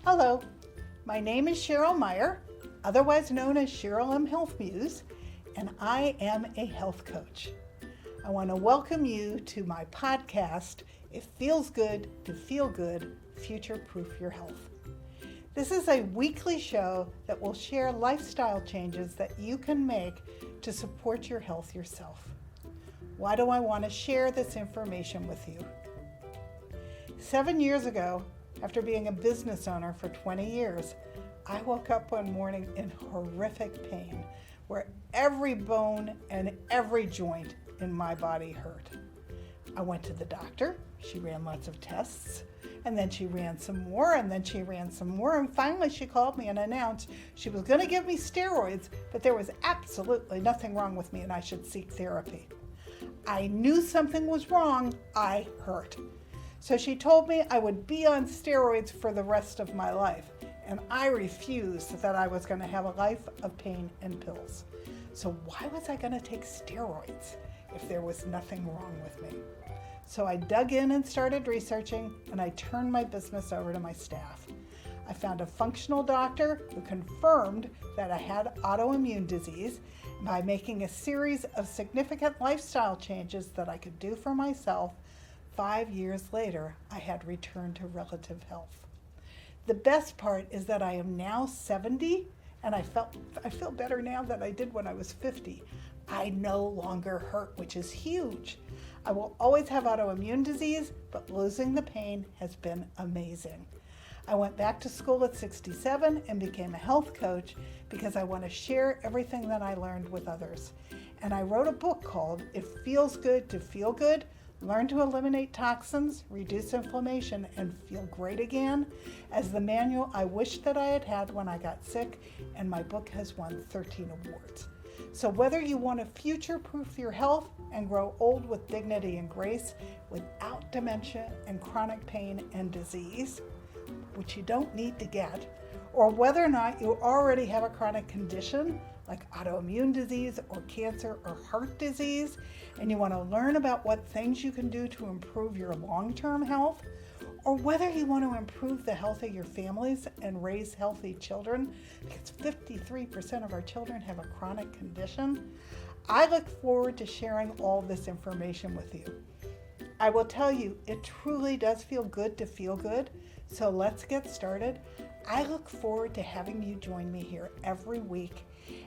Hello, my name is Cheryl Meyer, otherwise known as Cheryl M. Health Muse, and I am a health coach. I want to welcome you to my podcast, It Feels Good to Feel Good, Future-Proof Your Health. This is a weekly show that will share lifestyle changes that you can make to support your health yourself. Why do I want to share this information with you? 7 years ago, after being a business owner for 20 years, I woke up one morning in horrific pain where every bone and every joint in my body hurt. I went to the doctor. She ran lots of tests, and then she ran some more, and then she ran some more, and finally she called me and announced she was going to give me steroids, but there was absolutely nothing wrong with me and I should seek therapy. I knew something was wrong. I hurt. So she told me I would be on steroids for the rest of my life, and I refused that I was going to have a life of pain and pills. So why was I going to take steroids if there was nothing wrong with me? So I dug in and started researching, and I turned my business over to my staff. I found a functional doctor who confirmed that I had autoimmune disease by making a series of significant lifestyle changes that I could do for myself. 5 years later, I had returned to relative health. The best part is that I am now 70, and I feel better now than I did when I was 50. I no longer hurt, which is huge. I will always have autoimmune disease, but losing the pain has been amazing. I went back to school at 67 and became a health coach because I want to share everything that I learned with others. And I wrote a book called It Feels Good to Feel Good, Learn to Eliminate Toxins, Reduce Inflammation, and Feel Great Again, as the manual I wished that I had had when I got sick, and my book has won 13 awards. So whether you want to future-proof your health and grow old with dignity and grace without dementia and chronic pain and disease, which you don't need to get, or whether or not you already have a chronic condition like autoimmune disease or cancer or heart disease, and you want to learn about what things you can do to improve your long-term health, or whether you want to improve the health of your families and raise healthy children, because 53% of our children have a chronic condition, I look forward to sharing all this information with you. I will tell you, it truly does feel good to feel good, so let's get started. I look forward to having you join me here every week,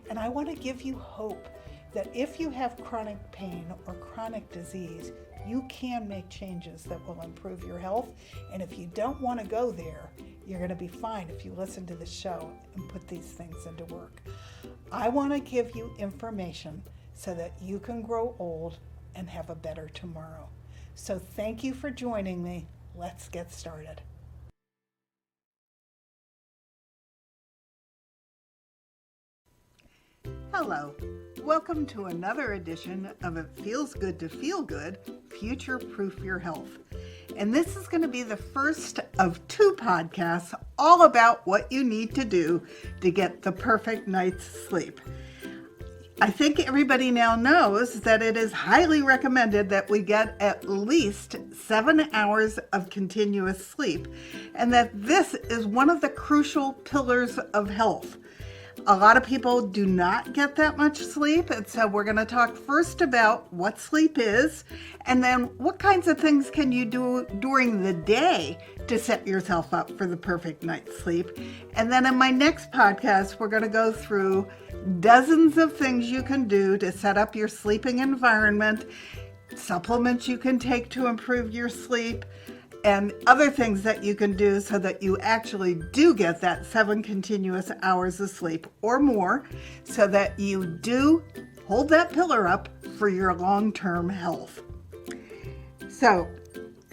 and I want to give you hope that if you have chronic pain or chronic disease, you can make changes that will improve your health. And if you don't want to go there, you're going to be fine if you listen to the show and put these things into work. I want to give you information so that you can grow old and have a better tomorrow. So thank you for joining me. Let's get started. Hello, welcome to another edition of It Feels Good to Feel Good, Future-Proof Your Health. And this is going to be the first of 2 podcasts all about what you need to do to get the perfect night's sleep. I think everybody now knows that it is highly recommended that we get at least 7 hours of continuous sleep, and that this is one of the crucial pillars of health. A lot of people do not get that much sleep, and so we're going to talk first about what sleep is, and then what kinds of things can you do during the day to set yourself up for the perfect night's sleep. And then in my next podcast, we're going to go through dozens of things you can do to set up your sleeping environment, supplements you can take to improve your sleep, and other things that you can do so that you actually do get that 7 continuous hours of sleep or more, so that you do hold that pillar up for your long-term health. So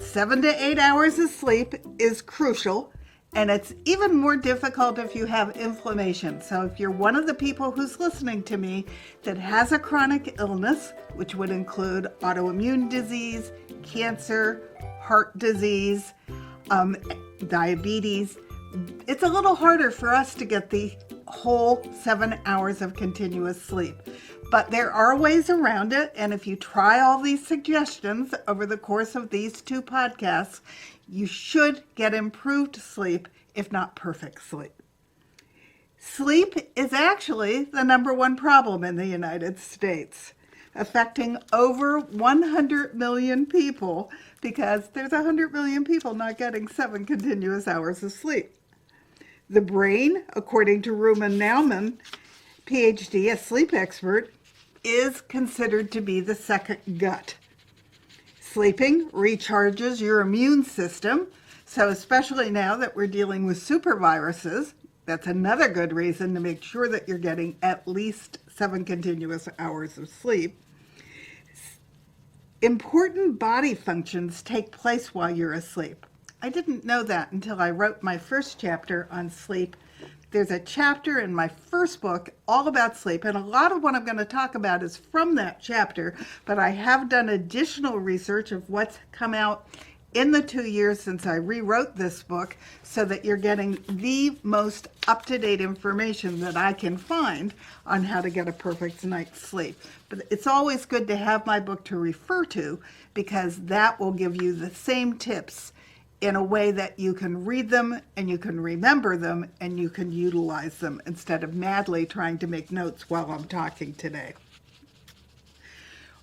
7 to 8 hours of sleep is crucial, and it's even more difficult if you have inflammation. So if you're one of the people who's listening to me that has a chronic illness, which would include autoimmune disease, cancer, heart disease, diabetes, it's a little harder for us to get the whole 7 hours of continuous sleep. But there are ways around it, and if you try all these suggestions over the course of these 2 podcasts, you should get improved sleep if not perfect sleep. Sleep is actually the number one problem in the United States, affecting over 100 million people because there's 100 million people not getting 7 continuous hours of sleep. The brain, according to Rumen Naumann, PhD, a sleep expert, is considered to be the second gut. Sleeping recharges your immune system, so especially now that we're dealing with superviruses, that's another good reason to make sure that you're getting at least 7 continuous hours of sleep. Important body functions take place while you're asleep. I didn't know that until I wrote my first chapter on sleep. There's a chapter in my first book all about sleep, and a lot of what I'm going to talk about is from that chapter, but I have done additional research of what's come out in the 2 years since I rewrote this book so that you're getting the most up-to-date information that I can find on how to get a perfect night's sleep. But it's always good to have my book to refer to because that will give you the same tips in a way that you can read them and you can remember them and you can utilize them instead of madly trying to make notes while I'm talking today.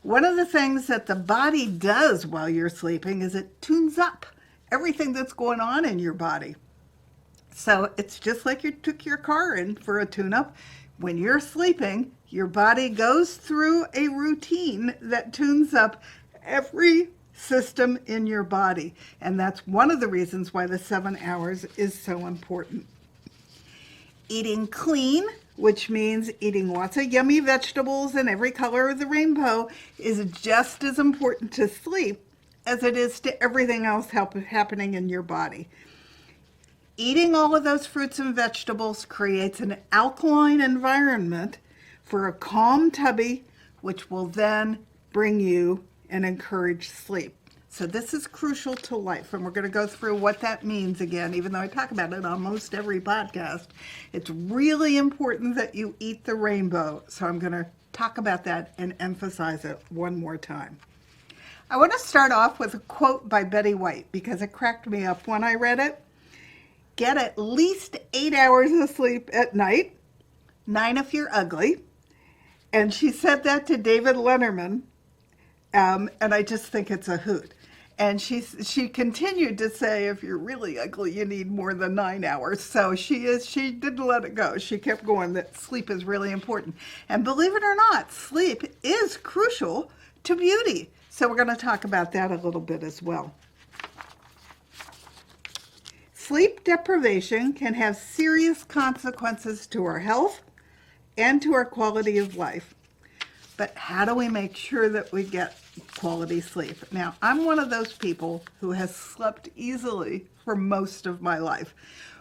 One of the things that the body does while you're sleeping is it tunes up everything that's going on in your body. So it's just like you took your car in for a tune-up. When you're sleeping, your body goes through a routine that tunes up every system in your body. And that's one of the reasons why the 7 hours is so important. Eating clean, which means eating lots of yummy vegetables and every color of the rainbow, is just as important to sleep as it is to everything else happening in your body. Eating all of those fruits and vegetables creates an alkaline environment for a calm tummy, which will then bring you and encourage sleep. So this is crucial to life, and we're going to go through what that means again, even though I talk about it on almost every podcast. It's really important that you eat the rainbow, so I'm going to talk about that and emphasize it one more time. I want to start off with a quote by Betty White because it cracked me up when I read it. Get at least 8 hours of sleep at night, 9 if you're ugly. And she said that to David Letterman, and I just think it's a hoot. And she continued to say, if you're really ugly, you need more than 9 hours. So she didn't let it go. She kept going that sleep is really important. And believe it or not, sleep is crucial to beauty. So we're going to talk about that a little bit as well. Sleep deprivation can have serious consequences to our health and to our quality of life. But how do we make sure that we get quality sleep? Now, I'm one of those people who has slept easily for most of my life.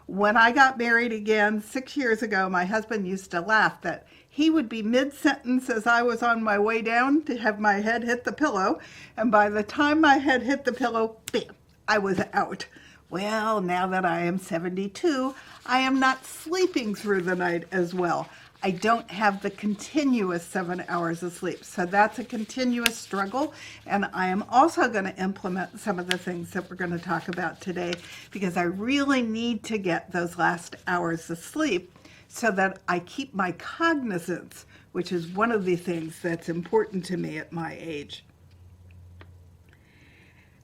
When I got married again 6 years ago, my husband used to laugh that he would be mid-sentence as I was on my way down to have my head hit the pillow. And by the time my head hit the pillow, bam, I was out. Well, now that I am 72, I am not sleeping through the night as well. I don't have the continuous 7 hours of sleep. So that's a continuous struggle. And I am also going to implement some of the things that we're going to talk about today because I really need to get those last hours of sleep so that I keep my cognizance, which is one of the things that's important to me at my age.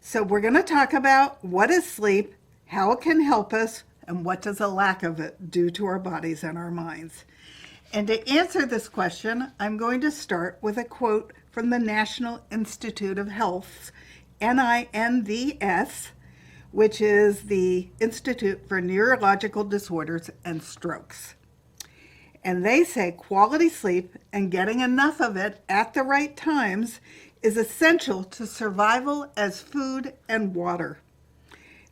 So we're going to talk about what is sleep, how it can help us, and what does a lack of it do to our bodies and our minds. And to answer this question, I'm going to start with a quote from the National Institute of Health's NINDS, which is the Institute for Neurological Disorders and Strokes. And they say quality sleep and getting enough of it at the right times is essential to survival as food and water.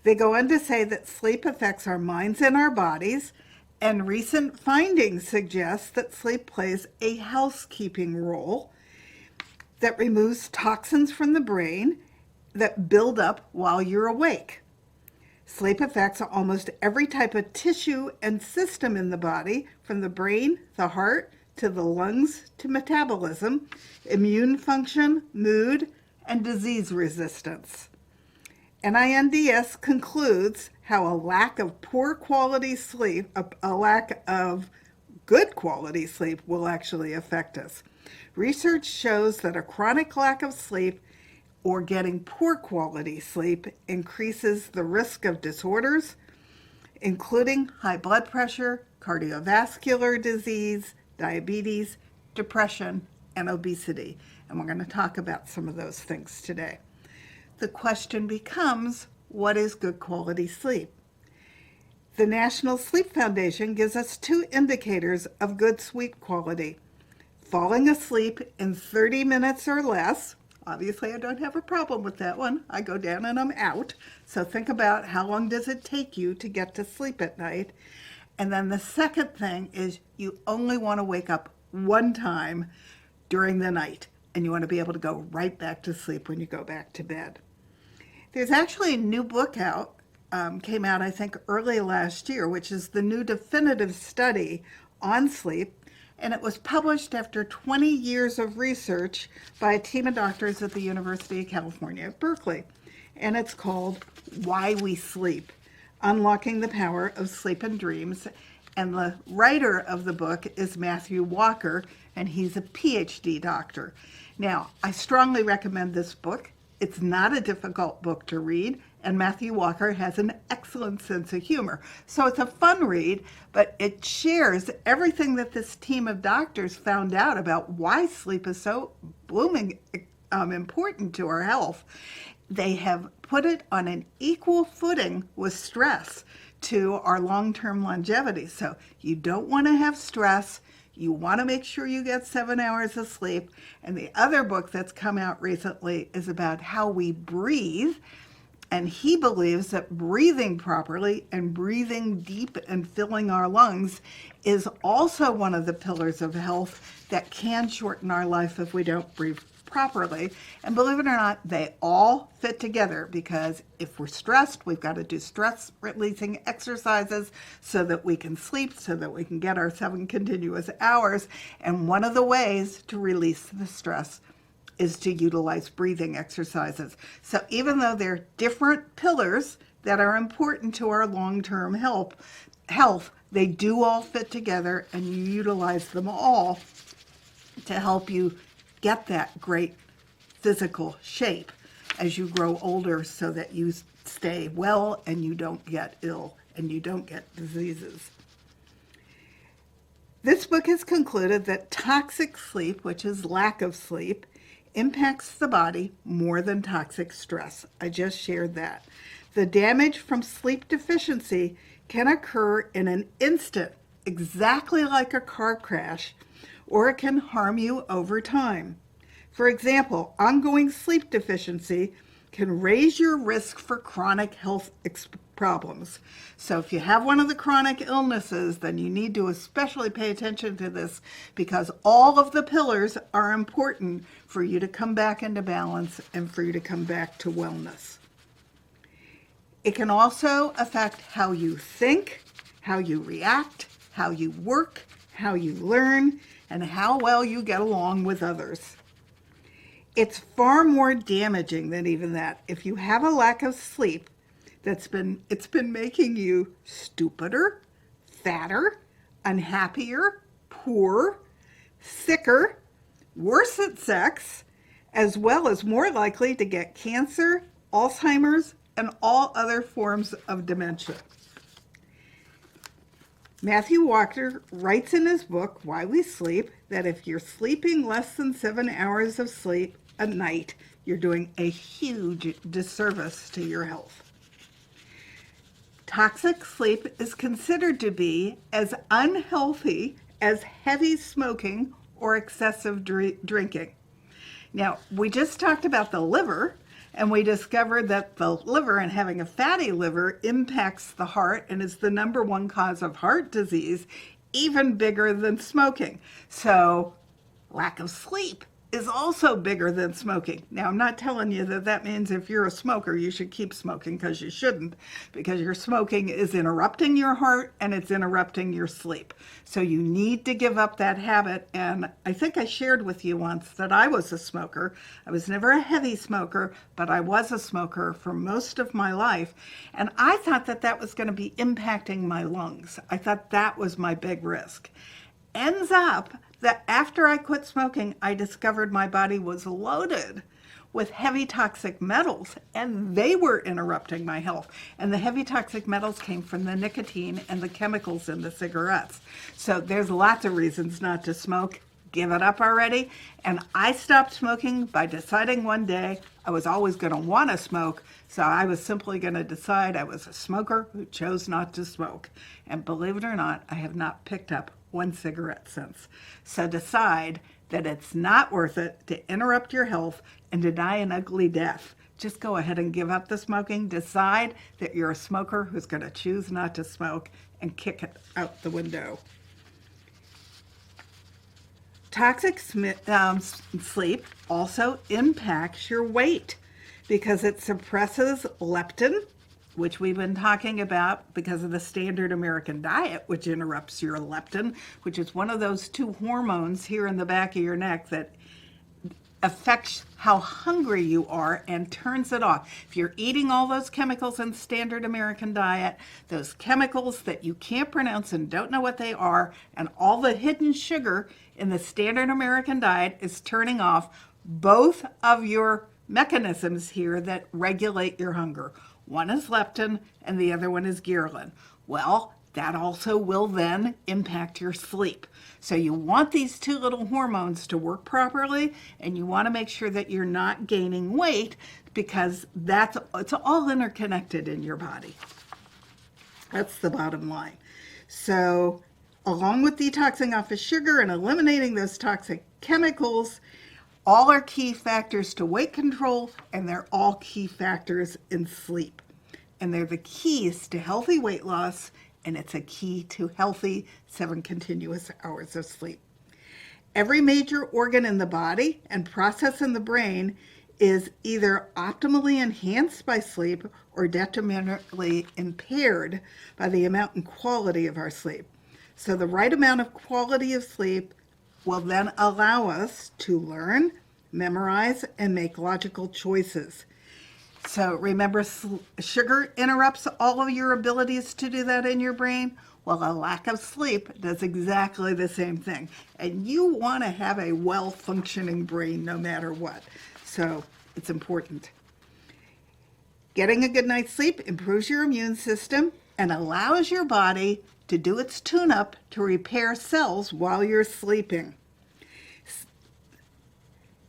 They go on to say that sleep affects our minds and our bodies, and recent findings suggest that sleep plays a housekeeping role that removes toxins from the brain that build up while you're awake. Sleep affects almost every type of tissue and system in the body, from the brain, the heart, to the lungs, to metabolism, immune function, mood, and disease resistance. NINDS concludes how a lack of poor quality sleep, a lack of good quality sleep will actually affect us. Research shows that a chronic lack of sleep or getting poor quality sleep increases the risk of disorders, including high blood pressure, cardiovascular disease, diabetes, depression, and obesity. And we're going to talk about some of those things today. The question becomes, what is good quality sleep? The National Sleep Foundation gives us 2 indicators of good sleep quality. Falling asleep in 30 minutes or less. Obviously, I don't have a problem with that one. I go down and I'm out. So think about how long does it take you to get to sleep at night. And then the second thing is you only want to wake up one time during the night. And you want to be able to go right back to sleep when you go back to bed. There's actually a new book out, came out I think early last year, which is the new definitive study on sleep. And it was published after 20 years of research by a team of doctors at the University of California at Berkeley. And it's called Why We Sleep, Unlocking the Power of Sleep and Dreams. And the writer of the book is Matthew Walker, and he's a PhD doctor. Now, I strongly recommend this book. It's not a difficult book to read, and Matthew Walker has an excellent sense of humor. So it's a fun read, but it shares everything that this team of doctors found out about why sleep is so blooming important to our health. They have put it on an equal footing with stress to our long-term longevity. So you don't want to have stress. You want to make sure you get 7 hours of sleep. And the other book that's come out recently is about how we breathe. And he believes that breathing properly and breathing deep and filling our lungs is also one of the pillars of health that can shorten our life if we don't breathe properly. And believe it or not, they all fit together, because if we're stressed, we've got to do stress releasing exercises so that we can sleep, so that we can get our 7 continuous hours. And one of the ways to release the stress is to utilize breathing exercises. So even though they're different pillars that are important to our long-term health, they do all fit together, and you utilize them all to help you get that great physical shape as you grow older, so that you stay well and you don't get ill and you don't get diseases. This book has concluded that toxic sleep, which is lack of sleep, impacts the body more than toxic stress. I just shared that. The damage from sleep deficiency can occur in an instant, exactly like a car crash, or it can harm you over time. For example, ongoing sleep deficiency can raise your risk for chronic health problems. So if you have one of the chronic illnesses, then you need to especially pay attention to this, because all of the pillars are important for you to come back into balance and for you to come back to wellness. It can also affect how you think, how you react, how you work, how you learn, and how well you get along with others. It's far more damaging than even that. If you have a lack of sleep, it's been making you stupider, fatter, unhappier, poorer, sicker, worse at sex, as well as more likely to get cancer, Alzheimer's, and all other forms of dementia. Matthew Walker writes in his book, Why We Sleep, that if you're sleeping less than 7 hours of sleep a night, you're doing a huge disservice to your health. Toxic sleep is considered to be as unhealthy as heavy smoking or excessive drinking. Now, we just talked about the liver, and we discovered that the liver, and having a fatty liver, impacts the heart and is the number 1 cause of heart disease, even bigger than smoking. So lack of sleep is also bigger than smoking. Now, I'm not telling you that that means if you're a smoker, you should keep smoking, because you shouldn't, because your smoking is interrupting your heart and it's interrupting your sleep. So you need to give up that habit. And I think I shared with you once that I was a smoker. I was never a heavy smoker, but I was a smoker for most of my life. And I thought that that was going to be impacting my lungs. I thought that was my big risk. Ends up that after I quit smoking, I discovered my body was loaded with heavy toxic metals, and they were interrupting my health. And the heavy toxic metals came from the nicotine and the chemicals in the cigarettes. So there's lots of reasons not to smoke. Give it up already. And I stopped smoking by deciding one day I was always going to want to smoke. So I was simply going to decide I was a smoker who chose not to smoke. And believe it or not, I have not picked up one cigarette since. So decide that it's not worth it to interrupt your health and to die an ugly death. Just go ahead and give up the smoking. Decide that you're a smoker who's going to choose not to smoke and kick it out the window. Toxic sleep also impacts your weight because it suppresses leptin, which we've been talking about because of the standard American diet, which interrupts your leptin, which is one of those two hormones here in the back of your neck that affects how hungry you are and turns it off. If you're eating all those chemicals in standard American diet, those chemicals that you can't pronounce and don't know what they are, and all the hidden sugar in the standard American diet is turning off both of your mechanisms here that regulate your hunger. One is leptin and the other one is ghrelin. Well, that also will then impact your sleep. So you want these two little hormones to work properly, and you want to make sure that you're not gaining weight, because it's all interconnected in your body. That's the bottom line. So along with detoxing off of sugar and eliminating those toxic chemicals, all are key factors to weight control, and they're all key factors in sleep. And they're the keys to healthy weight loss, and it's a key to healthy 7 continuous hours of sleep. Every major organ in the body and process in the brain is either optimally enhanced by sleep or detrimentally impaired by the amount and quality of our sleep. So the right amount of quality of sleep will then allow us to learn, memorize, and make logical choices. So remember, sugar interrupts all of your abilities to do that in your brain. Well, a lack of sleep does exactly the same thing. And you want to have a well-functioning brain no matter what. So it's important. Getting a good night's sleep improves your immune system and allows your body to do its tune-up to repair cells while you're sleeping.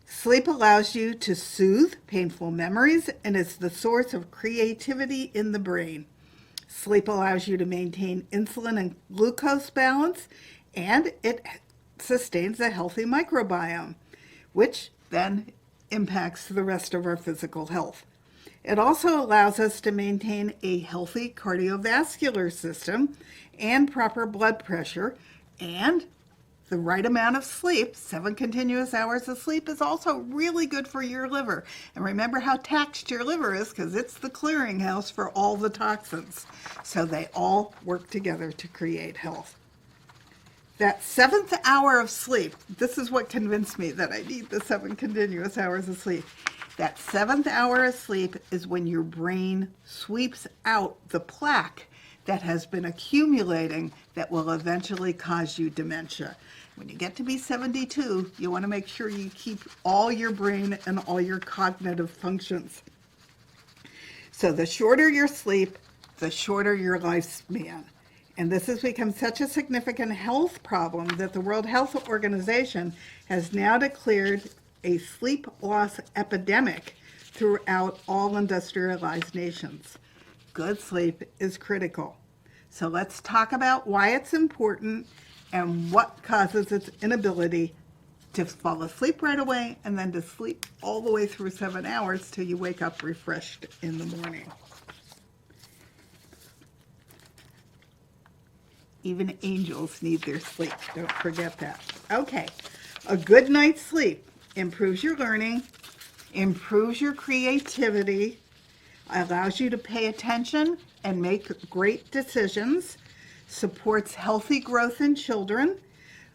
Sleep allows you to soothe painful memories and is the source of creativity in the brain. Sleep allows you to maintain insulin and glucose balance, and it sustains a healthy microbiome, which then impacts the rest of our physical health. It also allows us to maintain a healthy cardiovascular system and proper blood pressure, and the right amount of sleep, 7 continuous hours of sleep, is also really good for your liver. And remember how taxed your liver is, because it's the clearinghouse for all the toxins. So they all work together to create health. That 7th hour of sleep, this is what convinced me that I need the 7 continuous hours of sleep. That 7th hour of sleep is when your brain sweeps out the plaque that has been accumulating that will eventually cause you dementia. When you get to be 72, you want to make sure you keep all your brain and all your cognitive functions. So the shorter your sleep, the shorter your lifespan. And this has become such a significant health problem that the World Health Organization has now declared a sleep loss epidemic throughout all industrialized nations. Good sleep is critical. So let's talk about why it's important and what causes its inability to fall asleep right away and then to sleep all the way through 7 hours till you wake up refreshed in the morning. Even angels need their sleep. Don't forget that. Okay, a good night's sleep improves your learning, improves your creativity, allows you to pay attention and make great decisions, supports healthy growth in children,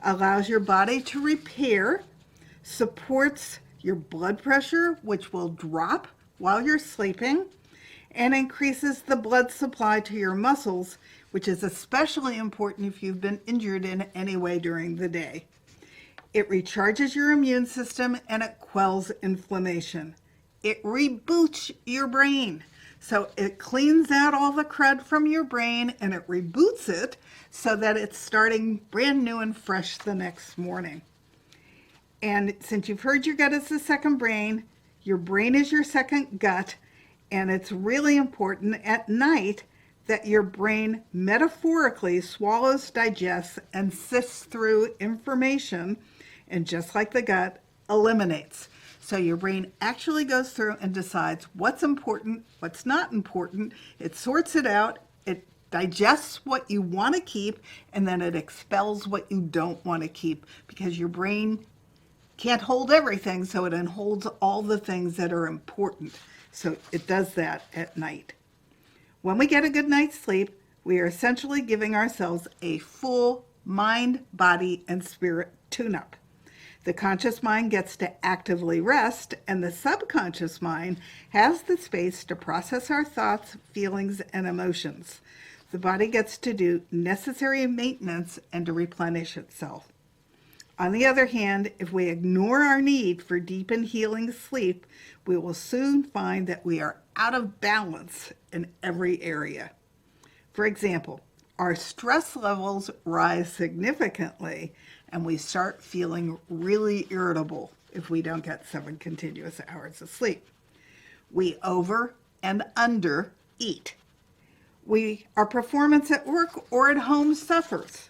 allows your body to repair, supports your blood pressure, which will drop while you're sleeping, and increases the blood supply to your muscles, which is especially important if you've been injured in any way during the day. It recharges your immune system and it quells inflammation. It reboots your brain. So it cleans out all the crud from your brain and it reboots it so that it's starting brand new and fresh the next morning. And since you've heard your gut is the second brain, your brain is your second gut, and it's really important at night that your brain metaphorically swallows, digests, and sifts through information, and just like the gut, eliminates. So your brain actually goes through and decides what's important, what's not important. It sorts it out, it digests what you want to keep, and then it expels what you don't want to keep, because your brain can't hold everything, so it holds all the things that are important. So it does that at night. When we get a good night's sleep, we are essentially giving ourselves a full mind, body, and spirit tune-up. The conscious mind gets to actively rest, and the subconscious mind has the space to process our thoughts, feelings, and emotions. The body gets to do necessary maintenance and to replenish itself. On the other hand, if we ignore our need for deep and healing sleep, we will soon find that we are out of balance in every area. For example, our stress levels rise significantly and we start feeling really irritable if we don't get 7 continuous hours of sleep. We over and under eat. Our performance at work or at home suffers.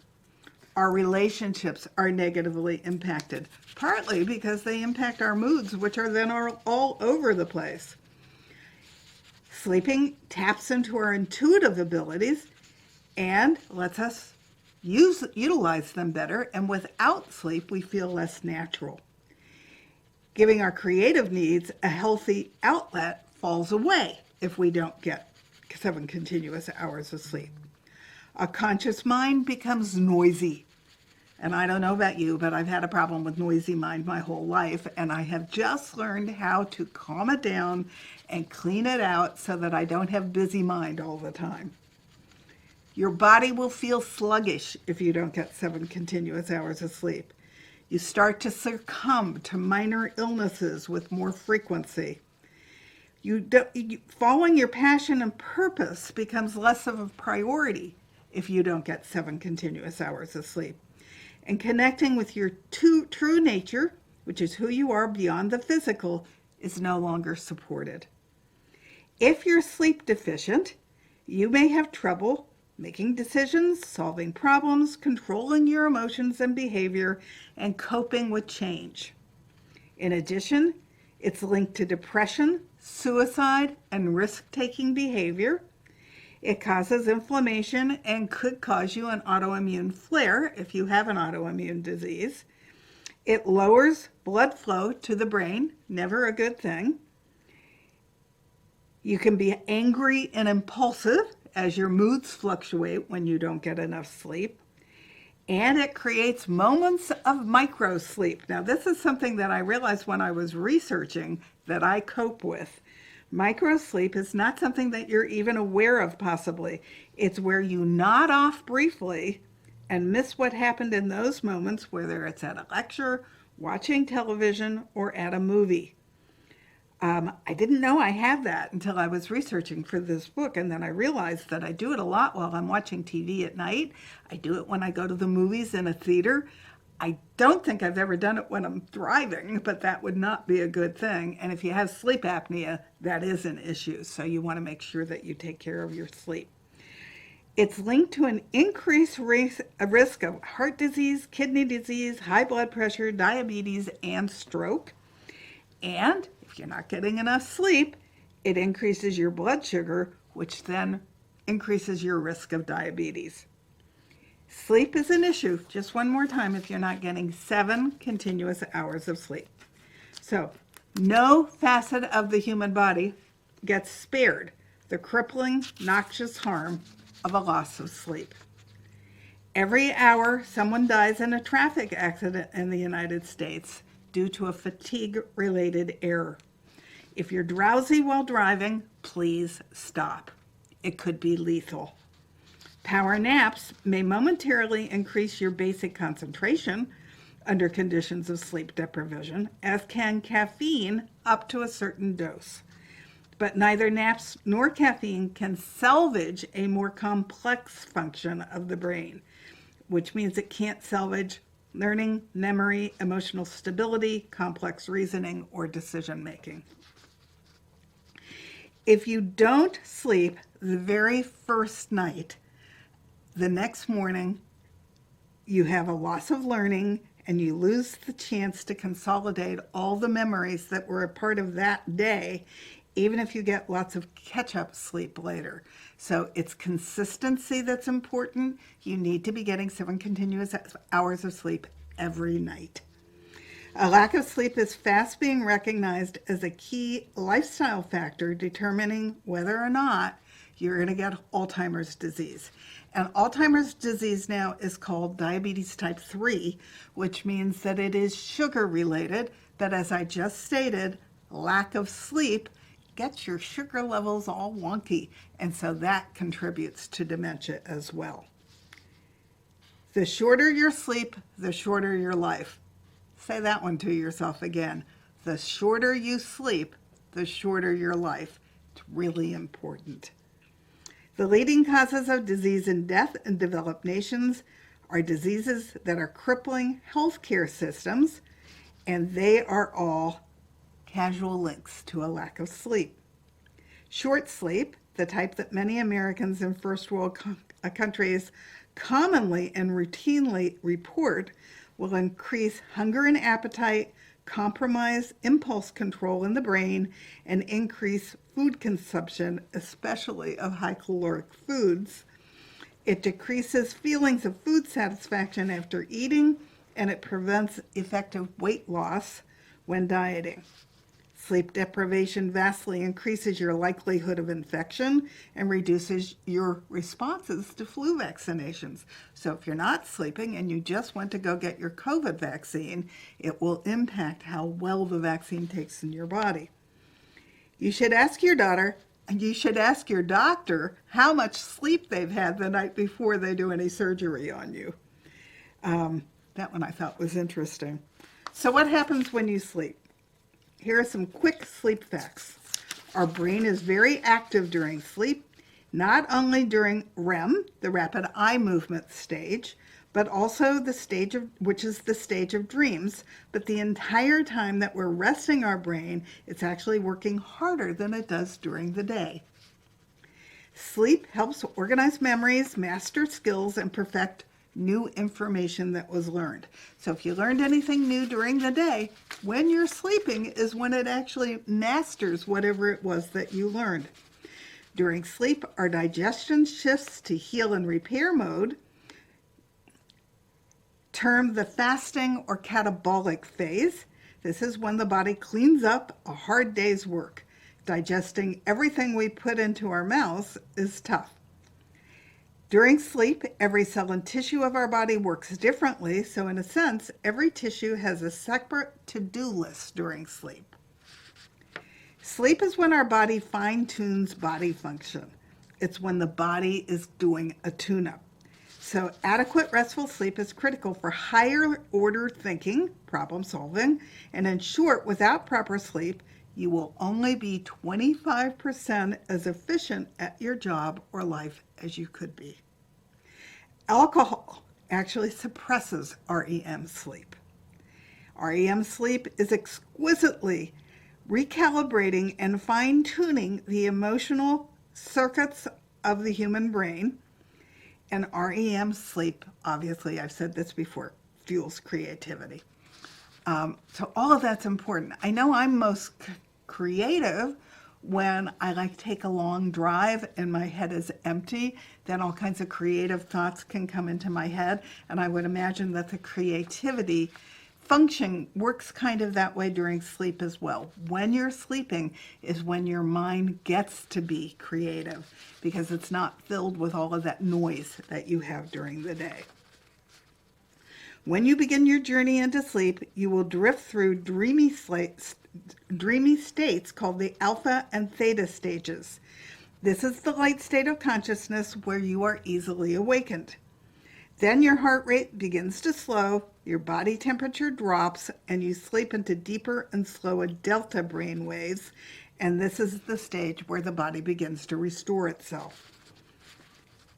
Our relationships are negatively impacted, partly because they impact our moods, which are then all over the place. Sleeping taps into our intuitive abilities and lets us utilize them better, and without sleep, we feel less natural. Giving our creative needs a healthy outlet falls away if we don't get 7 continuous hours of sleep. A conscious mind becomes noisy. And I don't know about you, but I've had a problem with noisy mind my whole life, and I have just learned how to calm it down and clean it out so that I don't have busy mind all the time. Your body will feel sluggish if you don't get 7 continuous hours of sleep. You start to succumb to minor illnesses with more frequency. Following your passion and purpose becomes less of a priority if you don't get 7 continuous hours of sleep. And connecting with your true nature, which is who you are beyond the physical, is no longer supported. If you're sleep deficient, you may have trouble making decisions, solving problems, controlling your emotions and behavior, and coping with change. In addition, it's linked to depression, suicide, and risk-taking behavior. It causes inflammation and could cause you an autoimmune flare if you have an autoimmune disease. It lowers blood flow to the brain, never a good thing. You can be angry and impulsive as your moods fluctuate when you don't get enough sleep. And it creates moments of micro sleep. Now, this is something that I realized when I was researching that I cope with. Micro sleep is not something that you're even aware of, possibly. It's where you nod off briefly and miss what happened in those moments, whether it's at a lecture, watching television, or at a movie. I didn't know I had that until I was researching for this book, and then I realized that I do it a lot while I'm watching TV at night. I do it when I go to the movies in a theater. I don't think I've ever done it when I'm driving, but that would not be a good thing. And if you have sleep apnea, that is an issue. So you want to make sure that you take care of your sleep. It's linked to an increased risk of heart disease, kidney disease, high blood pressure, diabetes, and stroke. And if you're not getting enough sleep, it increases your blood sugar, which then increases your risk of diabetes. Sleep is an issue. Just one more time, if you're not getting 7 continuous hours of sleep. So no facet of the human body gets spared the crippling, noxious harm of a loss of sleep. Every hour, someone dies in a traffic accident in the United States due to a fatigue-related error. If you're drowsy while driving, please stop. It could be lethal. Power naps may momentarily increase your basic concentration under conditions of sleep deprivation, as can caffeine up to a certain dose. But neither naps nor caffeine can salvage a more complex function of the brain, which means it can't salvage learning, memory, emotional stability, complex reasoning, or decision making. If you don't sleep the very first night, the next morning you have a loss of learning and you lose the chance to consolidate all the memories that were a part of that day, even if you get lots of catch-up sleep later. So it's consistency that's important. You need to be getting 7 continuous hours of sleep every night. A lack of sleep is fast being recognized as a key lifestyle factor determining whether or not you're going to get Alzheimer's disease. And Alzheimer's disease now is called diabetes type 3, which means that it is sugar related, that as I just stated, lack of sleep gets your sugar levels all wonky. And so that contributes to dementia as well. The shorter your sleep, the shorter your life. Say that one to yourself again. The shorter you sleep, the shorter your life. It's really important. The leading causes of disease and death in developed nations are diseases that are crippling healthcare systems, and they are all causal links to a lack of sleep. Short sleep, the type that many Americans in first world countries commonly and routinely report, will increase hunger and appetite, compromise impulse control in the brain, and increase food consumption, especially of high caloric foods. It decreases feelings of food satisfaction after eating, and it prevents effective weight loss when dieting. Sleep deprivation vastly increases your likelihood of infection and reduces your responses to flu vaccinations. So if you're not sleeping and you just went to go get your COVID vaccine, it will impact how well the vaccine takes in your body. You should ask your daughter, and you should ask your doctor how much sleep they've had the night before they do any surgery on you. That one I thought was interesting. So what happens when you sleep? Here are some quick sleep facts. Our brain is very active during sleep, not only during REM, the rapid eye movement stage, but also the stage of, which is the stage of dreams. But the entire time that we're resting our brain, it's actually working harder than it does during the day. Sleep helps organize memories, master skills, and perfect new information that was learned. So if you learned anything new during the day, when you're sleeping is when it actually masters whatever it was that you learned. During sleep, our digestion shifts to heal and repair mode, termed the fasting or catabolic phase. This is when the body cleans up a hard day's work. Digesting everything we put into our mouths is tough. During sleep, every cell and tissue of our body works differently, so in a sense, every tissue has a separate to-do list during sleep. Sleep is when our body fine-tunes body function. It's when the body is doing a tune-up. So adequate restful sleep is critical for higher order thinking, problem solving, and in short, without proper sleep, you will only be 25% as efficient at your job or life as you could be. Alcohol actually suppresses REM sleep. REM sleep is exquisitely recalibrating and fine-tuning the emotional circuits of the human brain. And REM sleep, obviously, I've said this before, fuels creativity. So all of that's important. I know I'm most creative when I like take a long drive and my head is empty, then all kinds of creative thoughts can come into my head. And I would imagine that the creativity function works kind of that way during sleep as well. When you're sleeping is when your mind gets to be creative because it's not filled with all of that noise that you have during the day. When you begin your journey into sleep, you will drift through dreamy states called the alpha and theta stages. This is the light state of consciousness where you are easily awakened. Then your heart rate begins to slow, your body temperature drops, and you sleep into deeper and slower delta brain waves, and this is the stage where the body begins to restore itself.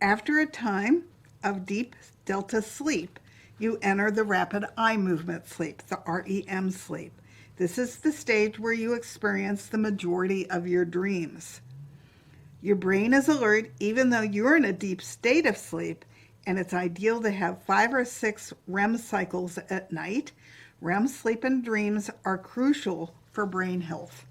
After a time of deep delta sleep, you enter the rapid eye movement sleep, the REM sleep. This is the stage where you experience the majority of your dreams. Your brain is alert even though you're in a deep state of sleep, and it's ideal to have 5 or 6 REM cycles at night. REM sleep and dreams are crucial for brain health.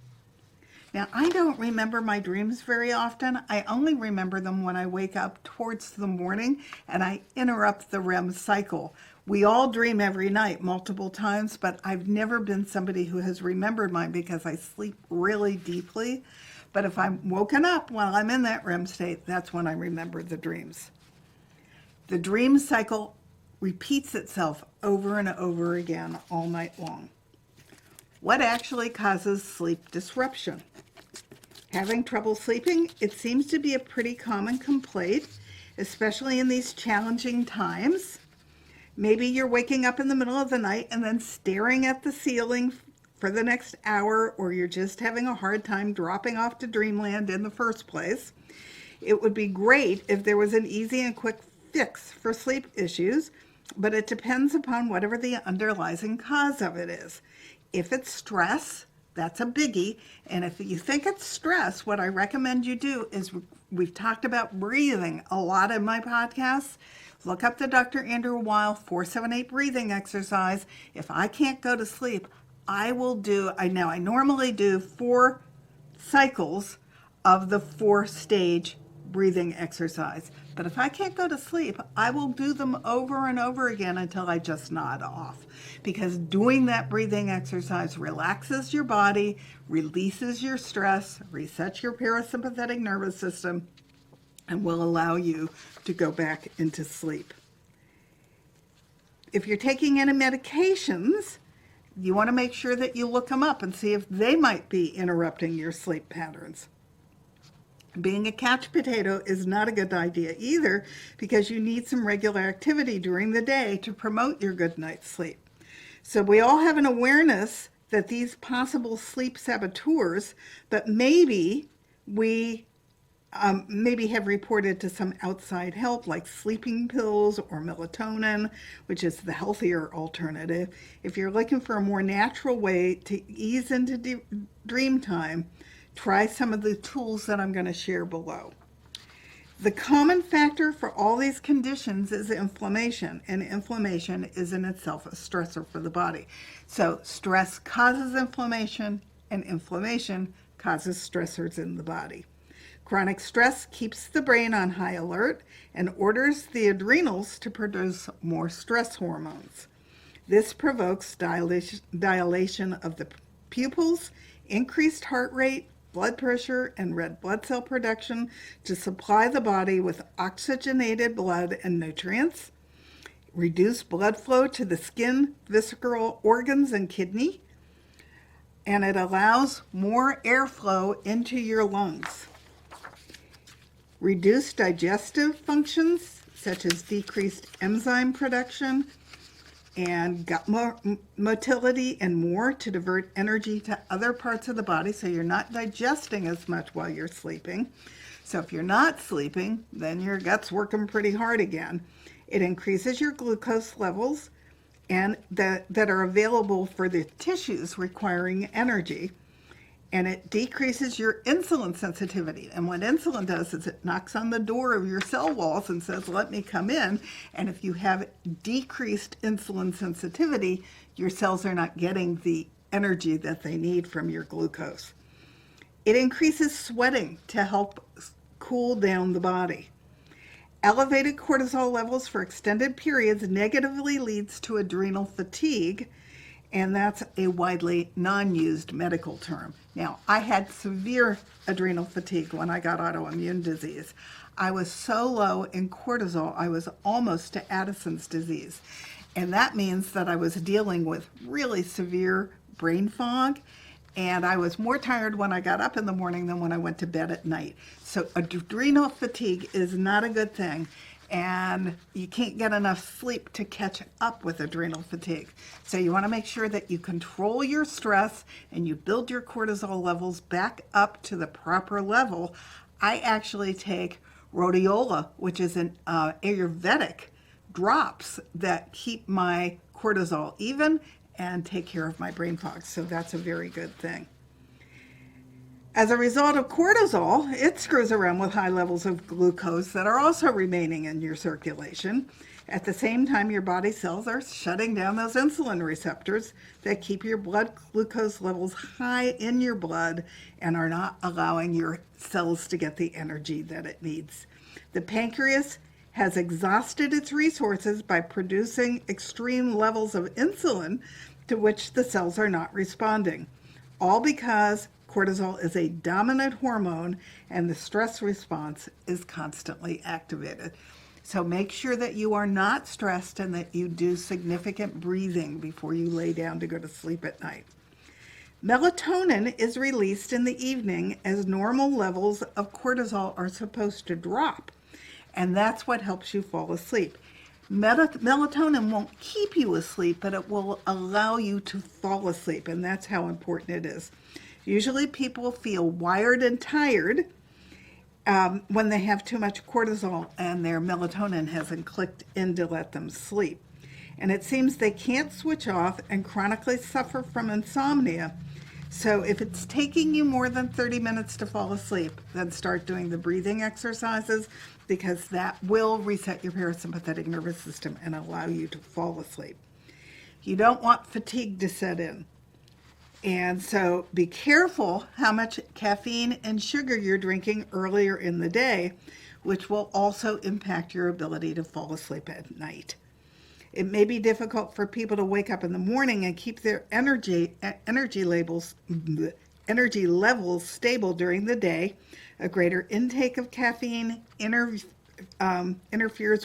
Now, I don't remember my dreams very often. I only remember them when I wake up towards the morning and I interrupt the REM cycle. We all dream every night multiple times, but I've never been somebody who has remembered mine because I sleep really deeply. But if I'm woken up while I'm in that REM state, that's when I remember the dreams. The dream cycle repeats itself over and over again all night long. What actually causes sleep disruption? Having trouble sleeping, it seems to be a pretty common complaint, especially in these challenging times. Maybe you're waking up in the middle of the night and then staring at the ceiling for the next hour, or you're just having a hard time dropping off to dreamland in the first place. It would be great if there was an easy and quick fix for sleep issues, but it depends upon whatever the underlying cause of it is. If it's stress, that's a biggie. And if you think it's stress, what I recommend you do is, we've talked about breathing a lot in my podcasts. Look up the Dr. Andrew Weil 478 breathing exercise. If I can't go to sleep, I normally do 4 cycles of the 4-stage breathing exercise. But if I can't go to sleep, I will do them over and over again until I just nod off. Because doing that breathing exercise relaxes your body, releases your stress, resets your parasympathetic nervous system, and will allow you to go back into sleep. If you're taking any medications, you want to make sure that you look them up and see if they might be interrupting your sleep patterns. Being a couch potato is not a good idea either, because you need some regular activity during the day to promote your good night's sleep. So we all have an awareness that these possible sleep saboteurs, but maybe we have reported to some outside help like sleeping pills or melatonin, which is the healthier alternative. If you're looking for a more natural way to ease into dream time, try some of the tools that I'm going to share below. The common factor for all these conditions is inflammation, and inflammation is in itself a stressor for the body. So stress causes inflammation, and inflammation causes stressors in the body. Chronic stress keeps the brain on high alert and orders the adrenals to produce more stress hormones. This provokes dilation of the pupils, increased heart rate, blood pressure, and red blood cell production to supply the body with oxygenated blood and nutrients, reduce blood flow to the skin, visceral organs, and kidney, and it allows more airflow into your lungs. Reduce digestive functions, such as decreased enzyme production and gut motility and more, to divert energy to other parts of the body so you're not digesting as much while you're sleeping. So if you're not sleeping, then your gut's working pretty hard again. It increases your glucose levels and that are available for the tissues requiring energy. And it decreases your insulin sensitivity. And what insulin does is it knocks on the door of your cell walls and says, let me come in. And if you have decreased insulin sensitivity, your cells are not getting the energy that they need from your glucose. It increases sweating to help cool down the body. Elevated cortisol levels for extended periods negatively leads to adrenal fatigue, and that's a widely non-used medical term. Now, I had severe adrenal fatigue when I got autoimmune disease. I was so low in cortisol, I was almost to Addison's disease. And that means that I was dealing with really severe brain fog, and I was more tired when I got up in the morning than when I went to bed at night. So adrenal fatigue is not a good thing, and you can't get enough sleep to catch up with adrenal fatigue. So you want to make sure that you control your stress and you build your cortisol levels back up to the proper level. I actually take rhodiola, which is an Ayurvedic drops that keep my cortisol even and take care of my brain fog. So that's a very good thing. As a result of cortisol, it screws around with high levels of glucose that are also remaining in your circulation. At the same time, your body cells are shutting down those insulin receptors that keep your blood glucose levels high in your blood and are not allowing your cells to get the energy that it needs. The pancreas has exhausted its resources by producing extreme levels of insulin to which the cells are not responding, all because cortisol is a dominant hormone and the stress response is constantly activated. So make sure that you are not stressed and that you do significant breathing before you lay down to go to sleep at night. Melatonin is released in the evening as normal levels of cortisol are supposed to drop. And that's what helps you fall asleep. Melatonin won't keep you asleep, but it will allow you to fall asleep, and that's how important it is. Usually people feel wired and tired when they have too much cortisol and their melatonin hasn't clicked in to let them sleep. And it seems they can't switch off and chronically suffer from insomnia. So if it's taking you more than 30 minutes to fall asleep, then start doing the breathing exercises, because that will reset your parasympathetic nervous system and allow you to fall asleep. You don't want fatigue to set in. And so be careful how much caffeine and sugar you're drinking earlier in the day, which will also impact your ability to fall asleep at night. It may be difficult for people to wake up in the morning and keep their energy levels stable during the day. A greater intake of caffeine interferes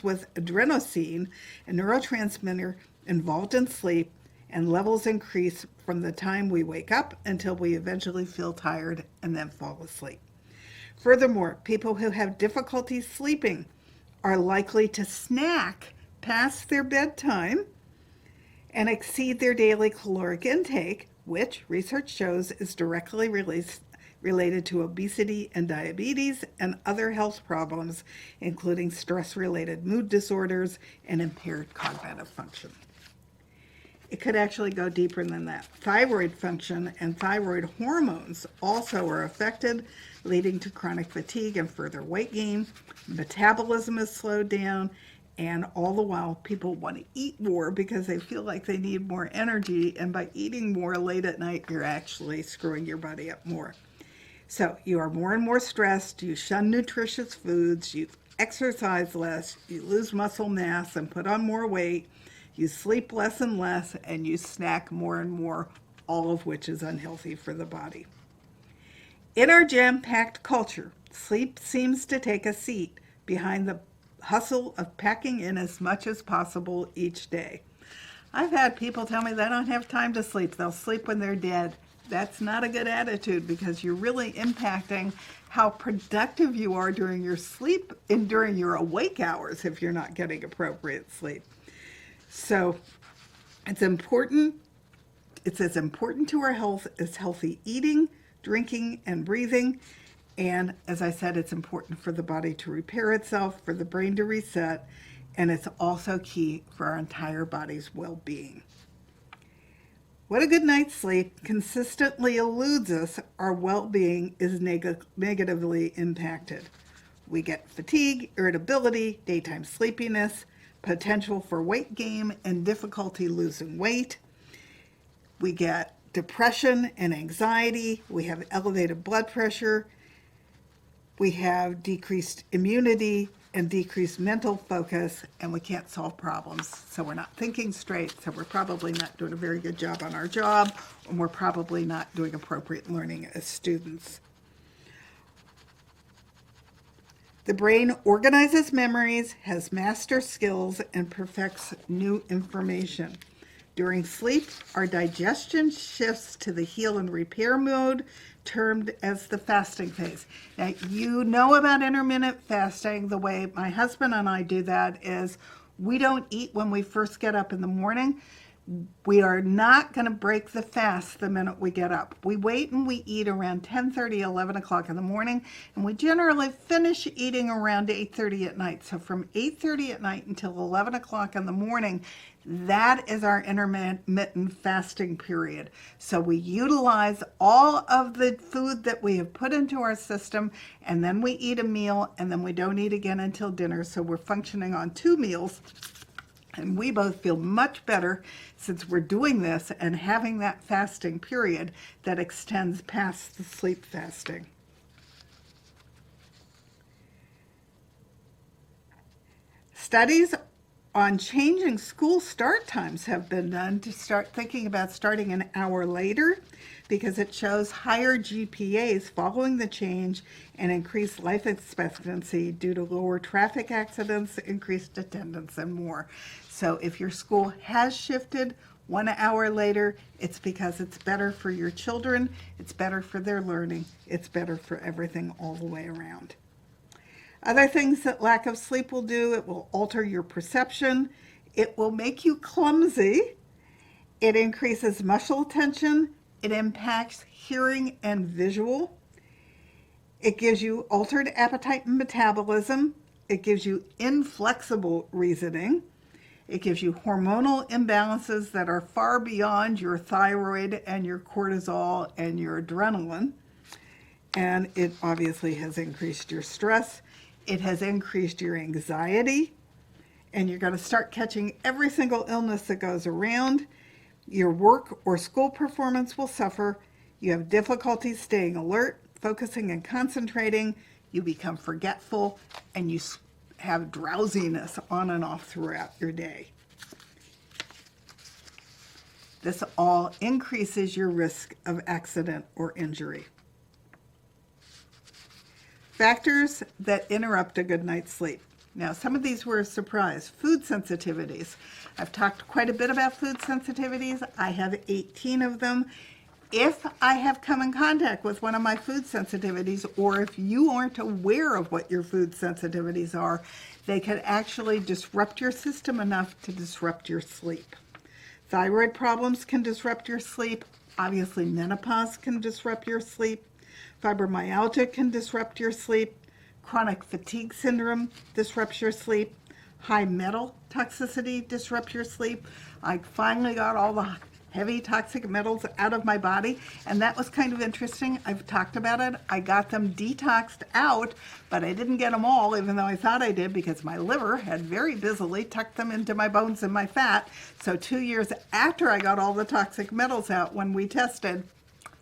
with adenosine, a neurotransmitter involved in sleep, and levels increase from the time we wake up until we eventually feel tired and then fall asleep. Furthermore, people who have difficulty sleeping are likely to snack past their bedtime and exceed their daily caloric intake, which research shows is directly related to obesity and diabetes and other health problems, including stress-related mood disorders and impaired cognitive function. It could actually go deeper than that. Thyroid function and thyroid hormones also are affected, leading to chronic fatigue and further weight gain. Metabolism is slowed down, and all the while people want to eat more because they feel like they need more energy, and by eating more late at night, you're actually screwing your body up more. So you are more and more stressed, you shun nutritious foods, you exercise less, you lose muscle mass and put on more weight, you sleep less and less, and you snack more and more, all of which is unhealthy for the body. In our jam-packed culture, sleep seems to take a seat behind the hustle of packing in as much as possible each day. I've had people tell me they don't have time to sleep. They'll sleep when they're dead. That's not a good attitude, because you're really impacting how productive you are during your sleep and during your awake hours if you're not getting appropriate sleep. So it's important. It's as important to our health as healthy eating, drinking, and breathing. And as I said, it's important for the body to repair itself, for the brain to reset, and it's also key for our entire body's well-being. When a good night's sleep consistently eludes us, our well-being is negatively impacted. We get fatigue, irritability, daytime sleepiness, potential for weight gain, and difficulty losing weight. We get depression and anxiety. We have elevated blood pressure. We have decreased immunity, and decreased mental focus, and we can't solve problems. So we're not thinking straight, so we're probably not doing a very good job on our job, and we're probably not doing appropriate learning as students. The brain organizes memories, has master skills, and perfects new information. During sleep, our digestion shifts to the heal and repair mode, termed as the fasting phase. Now, you know about intermittent fasting. The way my husband and I do that is we don't eat when we first get up in the morning. We are not going to break the fast the minute we get up. We wait and we eat around 10:30, 11 o'clock in the morning, and we generally finish eating around 8:30 at night. So from 8:30 at night until 11 o'clock in the morning, that is our intermittent fasting period. So we utilize all of the food that we have put into our system, and then we eat a meal, and then we don't eat again until dinner. So we're functioning on 2 meals. And we both feel much better since we're doing this and having that fasting period that extends past the sleep fasting. Studies on changing school start times have been done to start thinking about starting an hour later, because it shows higher GPAs following the change and increased life expectancy due to lower traffic accidents, increased attendance, and more. So if your school has shifted 1 hour later, it's because it's better for your children, it's better for their learning, it's better for everything all the way around. Other things that lack of sleep will do: it will alter your perception, it will make you clumsy, it increases muscle tension, it impacts hearing and visual, it gives you altered appetite and metabolism, it gives you inflexible reasoning, it gives you hormonal imbalances that are far beyond your thyroid and your cortisol and your adrenaline, and it obviously has increased your stress. It has increased your anxiety, and you're going to start catching every single illness that goes around. Your work or school performance will suffer. You have difficulty staying alert, focusing, and concentrating. You become forgetful, and you have drowsiness on and off throughout your day. This all increases your risk of accident or injury. Factors that interrupt a good night's sleep. Now, some of these were a surprise. Food sensitivities. I've talked quite a bit about food sensitivities. I have 18 of them. If I have come in contact with one of my food sensitivities, or if you aren't aware of what your food sensitivities are, they can actually disrupt your system enough to disrupt your sleep. Thyroid problems can disrupt your sleep. Obviously, menopause can disrupt your sleep. Fibromyalgia can disrupt your sleep. Chronic fatigue syndrome disrupts your sleep. High metal toxicity disrupts your sleep. I finally got all the heavy toxic metals out of my body, and that was kind of interesting. I've talked about it. I got them detoxed out, but I didn't get them all, even though I thought I did, because my liver had very busily tucked them into my bones and my fat. So 2 years after I got all the toxic metals out, when we tested,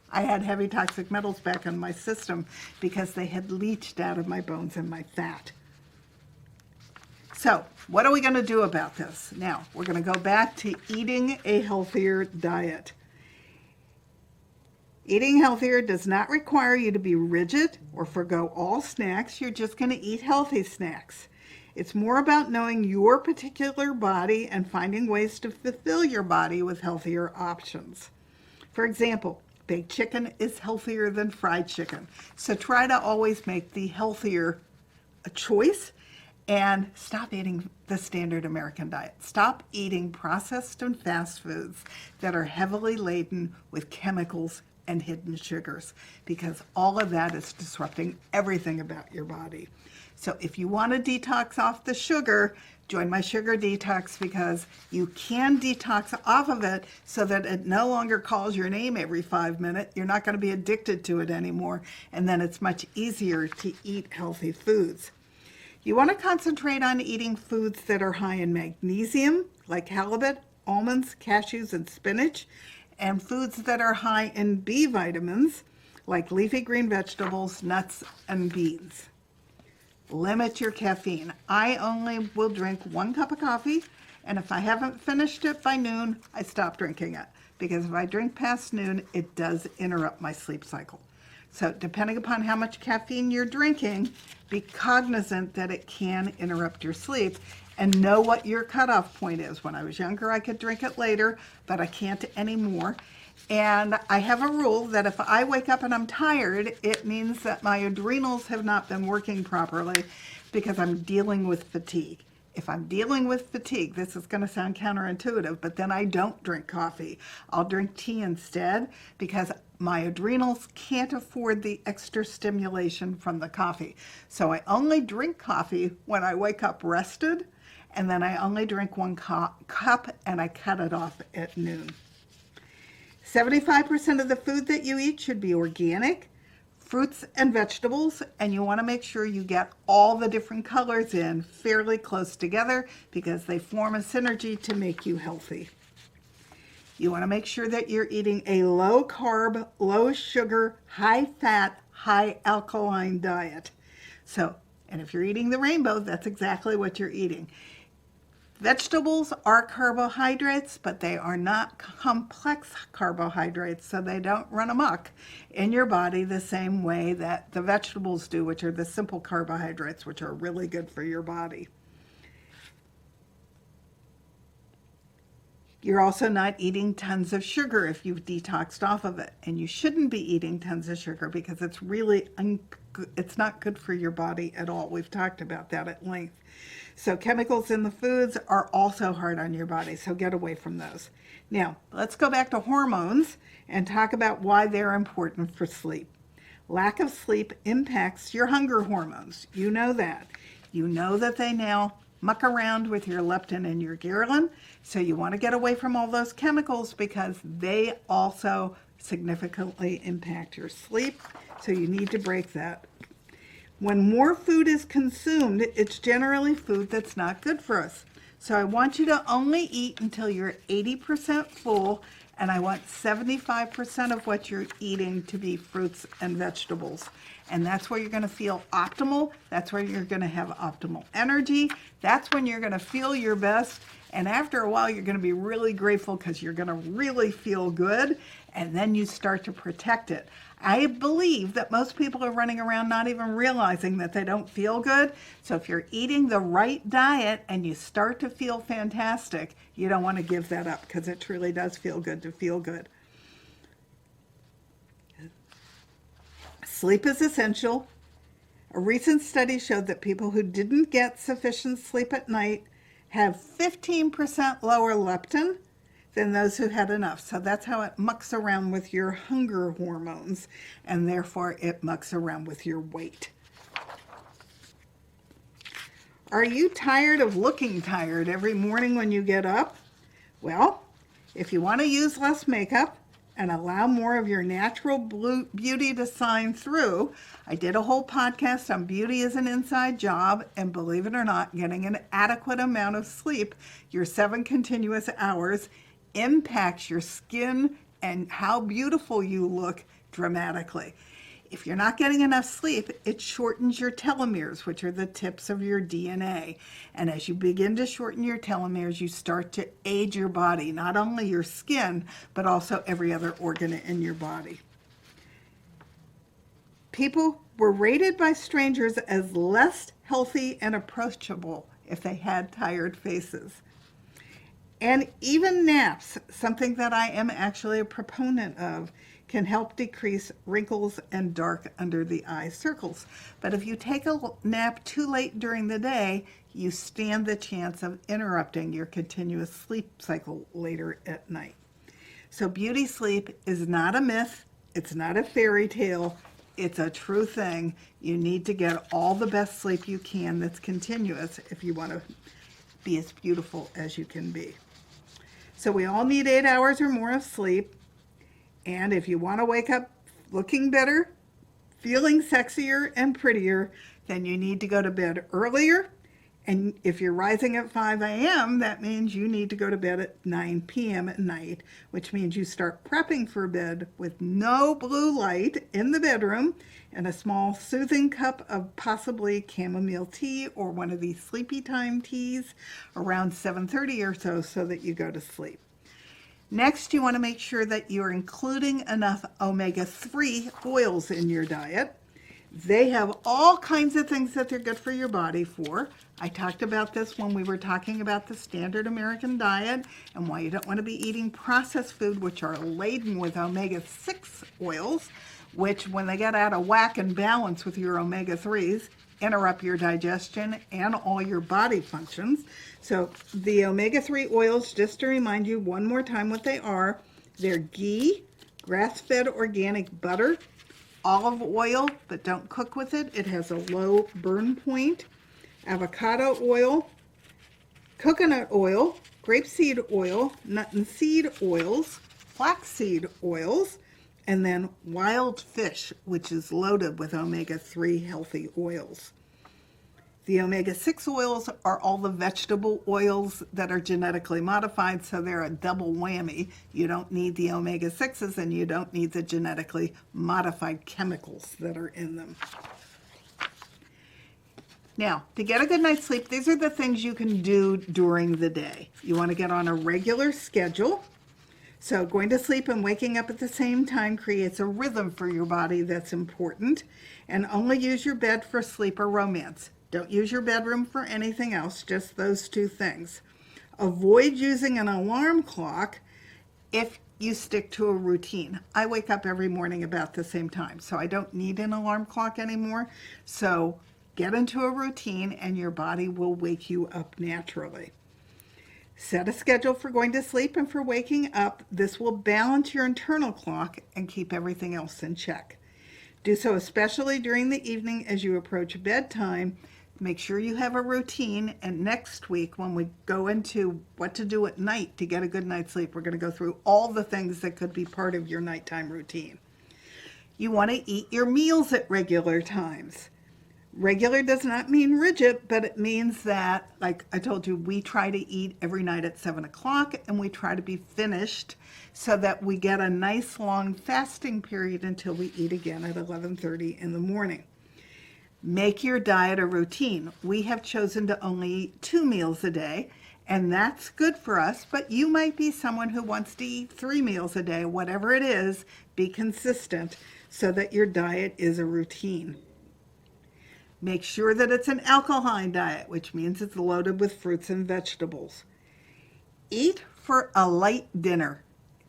I had heavy toxic metals back in my system because they had leached out of my bones and my fat. So what are we going to do about this? Now, we're going to go back to eating a healthier diet. Eating healthier does not require you to be rigid or forgo all snacks. You're just going to eat healthy snacks. It's more about knowing your particular body and finding ways to fulfill your body with healthier options. For example, baked chicken is healthier than fried chicken. So try to always make the healthier choice and stop eating the standard American diet. Stop eating processed and fast foods that are heavily laden with chemicals and hidden sugars, because all of that is disrupting everything about your body. So if you want to detox off the sugar, join my sugar detox, because you can detox off of it so that it no longer calls your name every 5 minutes. You're not going to be addicted to it anymore, and then it's much easier to eat healthy foods. You want to concentrate on eating foods that are high in magnesium, like halibut, almonds, cashews, and spinach, and foods that are high in B vitamins, like leafy green vegetables, nuts, and beans. limit your caffeine. I only will drink 1 cup of coffee, and if I haven't finished it by noon, I stop drinking it. Because if I drink past noon, it does interrupt my sleep cycle. So depending upon how much caffeine you're drinking, be cognizant that it can interrupt your sleep and know what your cutoff point is. When I was younger, I could drink it later, but I can't anymore. And I have a rule that if I wake up and I'm tired, it means that my adrenals have not been working properly because I'm dealing with fatigue. If I'm dealing with fatigue, this is going to sound counterintuitive, but then I don't drink coffee. I'll drink tea instead because my adrenals can't afford the extra stimulation from the coffee. So I only drink coffee when I wake up rested, and then I only drink 1 cup and I cut it off at noon. 75% of the food that you eat should be organic, fruits and vegetables, and you want to make sure you get all the different colors in fairly close together because they form a synergy to make you healthy. You want to make sure that you're eating a low carb, low sugar, high fat, high alkaline diet. And if you're eating the rainbow, that's exactly what you're eating. Vegetables are carbohydrates, but they are not complex carbohydrates, so they don't run amok in your body the same way that the vegetables do, which are the simple carbohydrates, which are really good for your body. You're also not eating tons of sugar if you've detoxed off of it, and you shouldn't be eating tons of sugar because it's really it's not good for your body at all. We've talked about that at length. So chemicals in the foods are also hard on your body, so get away from those. Now, let's go back to hormones and talk about why they're important for sleep. Lack of sleep impacts your hunger hormones. You know that. You know that they now muck around with your leptin and your ghrelin, so you want to get away from all those chemicals because they also significantly impact your sleep, so you need to break that. When more food is consumed, it's generally food that's not good for us. So I want you to only eat until you're 80% full, and I want 75% of what you're eating to be fruits and vegetables. And that's where you're going to feel optimal. That's where you're going to have optimal energy. That's when you're going to feel your best. And after a while, you're going to be really grateful because you're going to really feel good. And then you start to protect it. I believe that most people are running around not even realizing that they don't feel good. So if you're eating the right diet and you start to feel fantastic, you don't want to give that up because it truly does feel good to feel good. Sleep is essential. A recent study showed that people who didn't get sufficient sleep at night have 15% lower leptin than those who had enough. So that's how it mucks around with your hunger hormones, and therefore it mucks around with your weight. Are you tired of looking tired every morning when you get up? Well, if you want to use less makeup and allow more of your natural beauty to shine through, I did a whole podcast on beauty as an inside job, and believe it or not, getting an adequate amount of sleep, your 7 continuous hours, impacts your skin and how beautiful you look dramatically. If you're not getting enough sleep, it shortens your telomeres, which are the tips of your DNA. And as you begin to shorten your telomeres, you start to age your body, not only your skin, but also every other organ in your body. People were rated by strangers as less healthy and approachable if they had tired faces. And even naps, something that I am actually a proponent of, can help decrease wrinkles and dark under the eye circles. But if you take a nap too late during the day, you stand the chance of interrupting your continuous sleep cycle later at night. So beauty sleep is not a myth. It's not a fairy tale. It's a true thing. You need to get all the best sleep you can that's continuous if you want to be as beautiful as you can be. So we all need 8 hours or more of sleep. And if you want to wake up looking better, feeling sexier and prettier, then you need to go to bed earlier And if you're rising at 5 a.m., that means you need to go to bed at 9 p.m. at night, which means you start prepping for bed with no blue light in the bedroom and a small soothing cup of possibly chamomile tea or one of these sleepy time teas around 7:30 or so that you go to sleep. Next, you want to make sure that you're including enough omega-3 oils in your diet. They have all kinds of things that they're good for your body for. I talked about this when we were talking about the standard American diet and why you don't want to be eating processed food, which are laden with omega-6 oils, which when they get out of whack and balance with your omega-3s, interrupt your digestion and all your body functions. So the omega-3 oils, just to remind you one more time what they are, they're ghee, grass-fed organic butter, olive oil, but don't cook with it. It has a low burn point. Avocado oil, coconut oil, grapeseed oil, nut and seed oils, flaxseed oils, and then wild fish, which is loaded with omega-3 healthy oils. The omega-6 oils are all the vegetable oils that are genetically modified, so they're a double whammy. You don't need the omega-6s and you don't need the genetically modified chemicals that are in them. Now, to get a good night's sleep, these are the things you can do during the day. You want to get on a regular schedule. So going to sleep and waking up at the same time creates a rhythm for your body that's important. And only use your bed for sleep or romance. Don't use your bedroom for anything else, just those two things. Avoid using an alarm clock if you stick to a routine. I wake up every morning about the same time, so I don't need an alarm clock anymore. So get into a routine and your body will wake you up naturally. Set a schedule for going to sleep and for waking up. This will balance your internal clock and keep everything else in check. Do so especially during the evening as you approach bedtime. Make sure you have a routine, and next week when we go into what to do at night to get a good night's sleep, we're going to go through all the things that could be part of your nighttime routine. You want to eat your meals at regular times. Regular does not mean rigid, but it means that, like I told you, we try to eat every night at 7 o'clock and we try to be finished so that we get a nice long fasting period until we eat again at 11:30 in the morning. Make your diet a routine. We have chosen to only eat 2 meals a day, and that's good for us, but you might be someone who wants to eat 3 meals a day. Whatever it is, be consistent so that your diet is a routine. Make sure that it's an alkaline diet, which means it's loaded with fruits and vegetables. Eat for a light dinner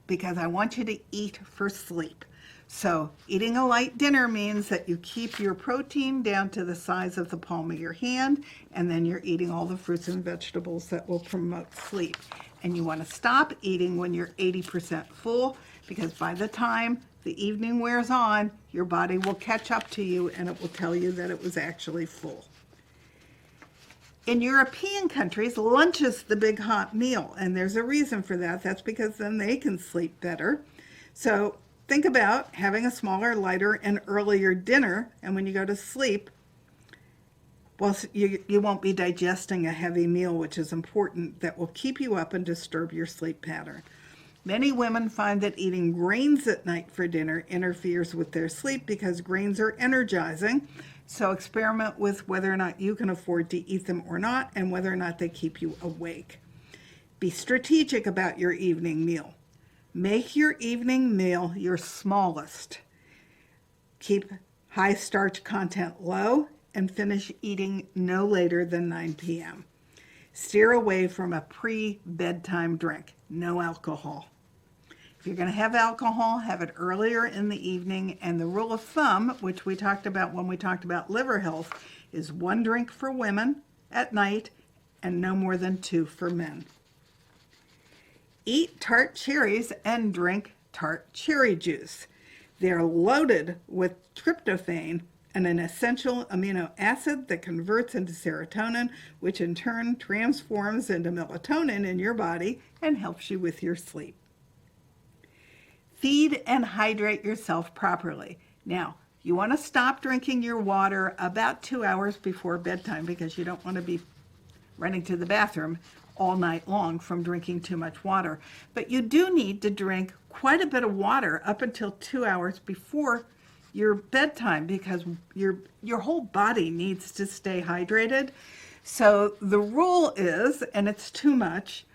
because I want you to eat for sleep. So eating a light dinner means that you keep your protein down to the size of the palm of your hand, and then you're eating all the fruits and vegetables that will promote sleep. And you want to stop eating when you're 80% full, because by the time the evening wears on, your body will catch up to you and it will tell you that it was actually full. In European countries, lunch is the big hot meal, and there's a reason for that. That's because then they can sleep better. So think about having a smaller, lighter, and earlier dinner, and when you go to sleep, well, you won't be digesting a heavy meal, which is important, that will keep you up and disturb your sleep pattern. Many women find that eating grains at night for dinner interferes with their sleep because grains are energizing. So experiment with whether or not you can afford to eat them or not, and whether or not they keep you awake. Be strategic about your evening meal. Make your evening meal your smallest. Keep high starch content low and finish eating no later than 9 p.m. Steer away from a pre-bedtime drink. No alcohol. If you're going to have alcohol, have it earlier in the evening. And the rule of thumb, which we talked about when we talked about liver health, is 1 drink for women at night and no more than 2 for men. Eat tart cherries and drink tart cherry juice. They're loaded with tryptophan and an essential amino acid that converts into serotonin, which in turn transforms into melatonin in your body and helps you with your sleep. Feed and hydrate yourself properly. Now, you want to stop drinking your water about 2 hours before bedtime because you don't want to be running to the bathroom all night long from drinking too much water. But you do need to drink quite a bit of water up until 2 hours before your bedtime, because your whole body needs to stay hydrated. So the rule is, and it's too much,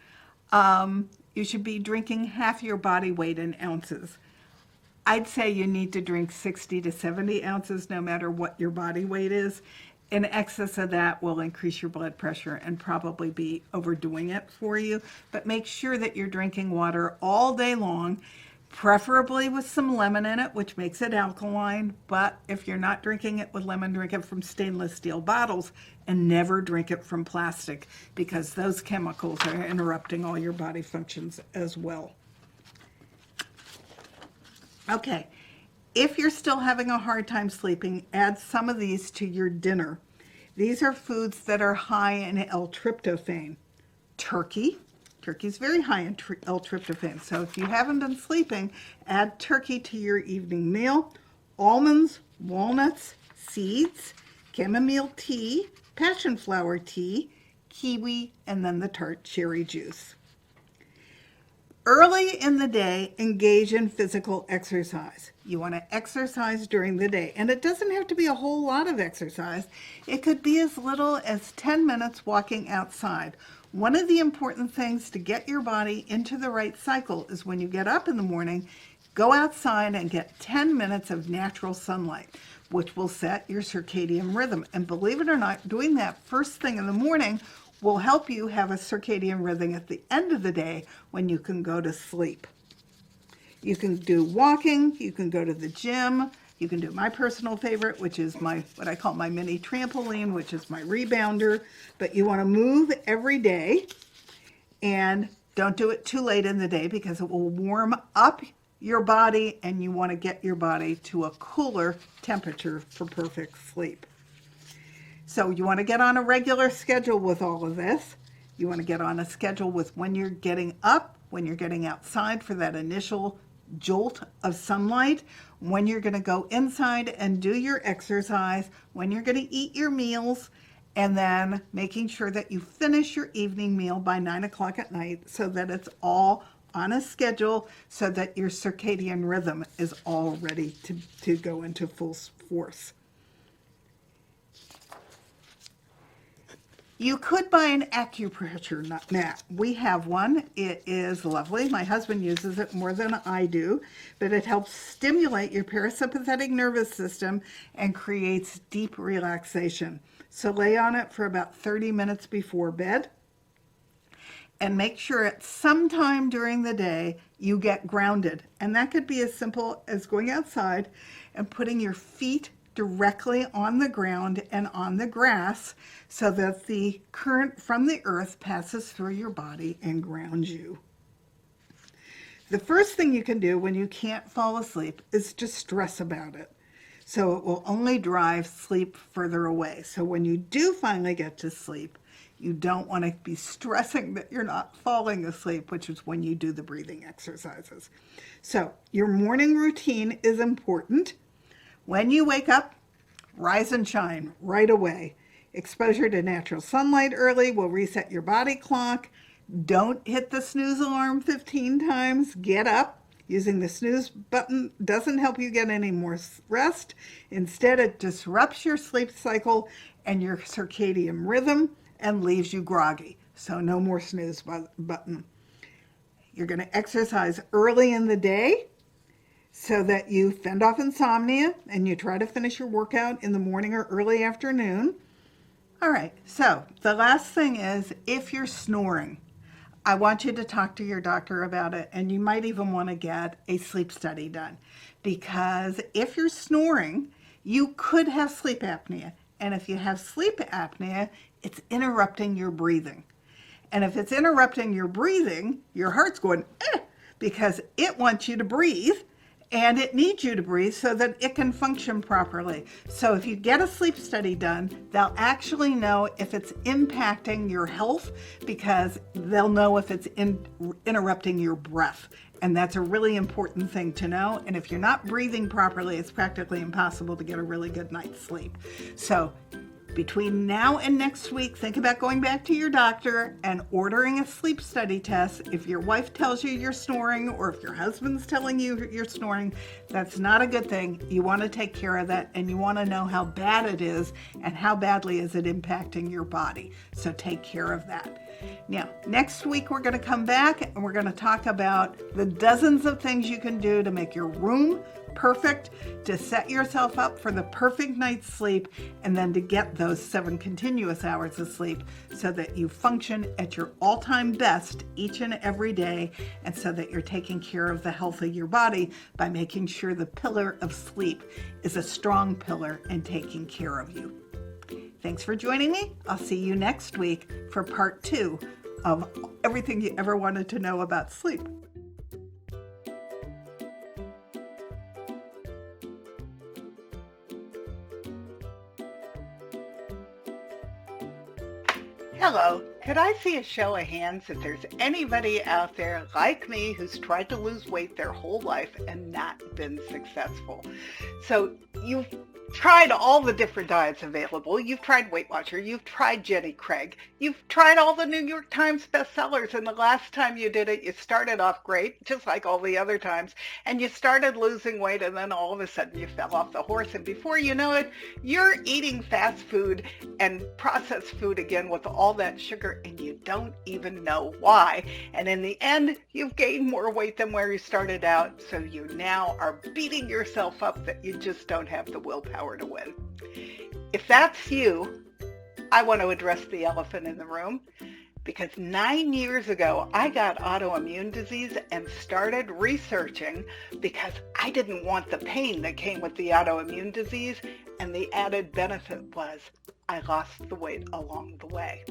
you should be drinking half your body weight in ounces. I'd say you need to drink 60 to 70 ounces no matter what your body weight is. In excess of that will increase your blood pressure and probably be overdoing it for you. But make sure that you're drinking water all day long, preferably with some lemon in it, which makes it alkaline. But if you're not drinking it with lemon, drink it from stainless steel bottles, and never drink it from plastic, because those chemicals are interrupting all your body functions as well. Okay, if you're still having a hard time sleeping, add some of these to your dinner. These are foods that are high in L-tryptophan. Turkey. Turkey's very high in L-tryptophan. So if you haven't been sleeping, add turkey to your evening meal. Almonds, walnuts, seeds, chamomile tea, passion flower tea, kiwi, and then the tart cherry juice. Early in the day, engage in physical exercise. You want to exercise during the day, and it doesn't have to be a whole lot of exercise. It could be as little as 10 minutes walking outside. One of the important things to get your body into the right cycle is when you get up in the morning, go outside and get 10 minutes of natural sunlight, which will set your circadian rhythm. And believe it or not, doing that first thing in the morning will help you have a circadian rhythm at the end of the day when you can go to sleep. You can do walking, you can go to the gym, you can do my personal favorite, which is what I call my mini trampoline, which is my rebounder. But you want to move every day, and don't do it too late in the day because it will warm up your body, and you want to get your body to a cooler temperature for perfect sleep. So you want to get on a regular schedule with all of this. You want to get on a schedule with when you're getting up, when you're getting outside for that initial jolt of sunlight, when you're going to go inside and do your exercise, when you're going to eat your meals, and then making sure that you finish your evening meal by 9 o'clock at night so that it's all on a schedule so that your circadian rhythm is all ready to go into full force. You could buy an acupressure mat. We have one. It is lovely. My husband uses it more than I do, but it helps stimulate your parasympathetic nervous system and creates deep relaxation. So lay on it for about 30 minutes before bed, and make sure at some time during the day you get grounded. And that could be as simple as going outside and putting your feet directly on the ground and on the grass so that the current from the earth passes through your body and grounds you. The first thing you can do when you can't fall asleep is to stress about it. So it will only drive sleep further away. So when you do finally get to sleep, you don't want to be stressing that you're not falling asleep, which is when you do the breathing exercises. So your morning routine is important. When you wake up, rise and shine right away. Exposure to natural sunlight early will reset your body clock. Don't hit the snooze alarm 15 times. Get up. Using the snooze button doesn't help you get any more rest. Instead, it disrupts your sleep cycle and your circadian rhythm and leaves you groggy. So no more snooze button. You're going to exercise early in the day so that you fend off insomnia and you try to finish your workout in the morning or early afternoon. All right, so the last thing is if you're snoring, I want you to talk to your doctor about it, and you might even want to get a sleep study done, because if you're snoring, you could have sleep apnea. And if you have sleep apnea, it's interrupting your breathing. And if it's interrupting your breathing, your heart's going, because it wants you to breathe. And it needs you to breathe so that it can function properly. So if you get a sleep study done, they'll actually know if it's impacting your health, because they'll know if it's interrupting your breath. And that's a really important thing to know. And if you're not breathing properly, it's practically impossible to get a really good night's sleep. So Between now and next week, think about going back to your doctor and ordering a sleep study test. If your wife tells you you're snoring, or if your husband's telling you you're snoring, that's not a good thing. You want to take care of that, and you want to know how bad it is and how badly is it impacting your body. So take care of that. Now, next week we're going to come back and we're going to talk about the dozens of things you can do to make your room perfect, to set yourself up for the perfect night's sleep, and then to get those 7 continuous hours of sleep so that you function at your all-time best each and every day, and so that you're taking care of the health of your body by making sure the pillar of sleep is a strong pillar and taking care of you. Thanks for joining me. I'll see you next week for part 2 of everything you ever wanted to know about sleep. Hello, could I see a show of hands if there's anybody out there like me who's tried to lose weight their whole life and not been successful? So you've tried all the different diets available. You've tried Weight Watcher. You've tried Jenny Craig. You've tried all the New York Times bestsellers. And the last time you did it, you started off great, just like all the other times. And you started losing weight, and then all of a sudden you fell off the horse. And before you know it, you're eating fast food and processed food again with all that sugar, and you don't even know why. And in the end, you've gained more weight than where you started out. So you now are beating yourself up that you just don't have the willpower to win. If that's you, I want to address the elephant in the room, because 9 years ago I got autoimmune disease and started researching because I didn't want the pain that came with the autoimmune disease, and the added benefit was I lost the weight along the way.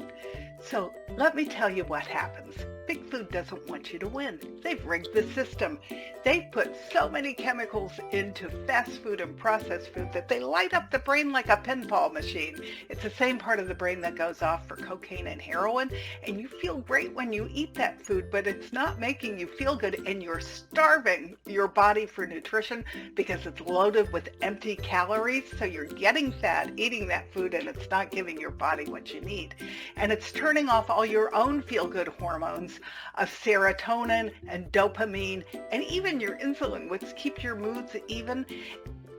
So let me tell you what happens. Big Food doesn't want you to win. They've rigged the system. They've put so many chemicals into fast food and processed food that they light up the brain like a pinball machine. It's the same part of the brain that goes off for cocaine and heroin, and you feel great when you eat that food, but it's not making you feel good, and you're starving your body for nutrition because it's loaded with empty calories. So you're getting fat eating that food, and it's not giving your body what you need. And it's turning off all your own feel-good hormones of serotonin and dopamine and even your insulin, which keeps your moods even.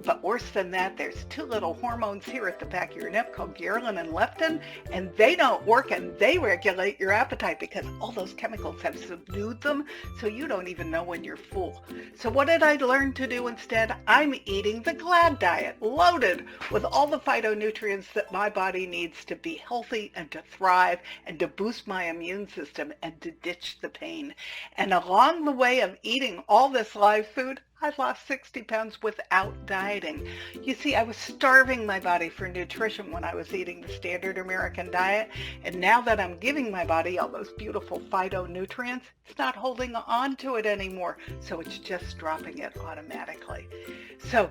But worse than that, there's 2 little hormones here at the back of your neck called ghrelin and leptin, and they don't work, and they regulate your appetite because all those chemicals have subdued them, so you don't even know when you're full. So what did I learn to do instead? I'm eating the GLAD diet, loaded with all the phytonutrients that my body needs to be healthy and to thrive and to boost my immune system and to ditch the pain. And along the way of eating all this live food, I lost 60 pounds without dieting. You see, I was starving my body for nutrition when I was eating the standard American diet, and now that I'm giving my body all those beautiful phytonutrients, it's not holding on to it anymore, so it's just dropping it automatically. So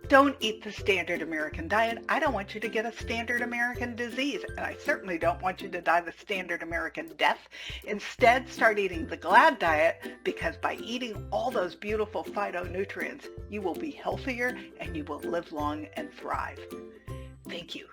don't eat the standard American diet. I don't want you to get a standard American disease, and I certainly don't want you to die the standard American death. Instead, start eating the GLAD diet, because by eating all those beautiful phytonutrients, you will be healthier and you will live long and thrive. Thank you.